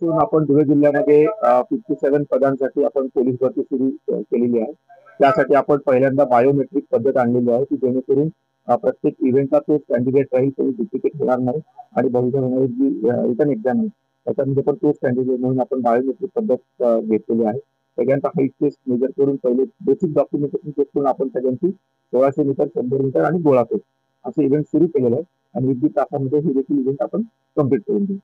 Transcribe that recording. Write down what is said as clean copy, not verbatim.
आजपासून आपण धुळे जिल्ह्यामध्ये 57 पदांसाठी आपण पोलीस भरती सुरू केलेली आहे. त्यासाठी आपण पहिल्यांदा बायोमेट्रिक पद्धत आणलेली आहे की जेणेकरून प्रत्येक इव्हेंटला तोच कॅन्डिडेट राहील, काही डुप्लिकेट होणार नाही आणि भविष्यात होणारी जी रिटर्न एक्झाम आहे त्याच्यामध्ये पण तोच कॅन्डिडेट म्हणून आपण बायोमेट्रिक पद्धत घेतलेली आहे. सगळ्यांचा हाईट टेस्ट मेजर करून पहिले बेसिक डॉक्युमेंटेशन चेक करून आपण सगळ्यांची 1600 मीटर, 100 मीटर आणि गोळा फेक असे इव्हेंट सुरू केलेले आहे आणि 1 तासामध्ये हे देखील इव्हेंट आपण कम्प्लीट करून देऊ.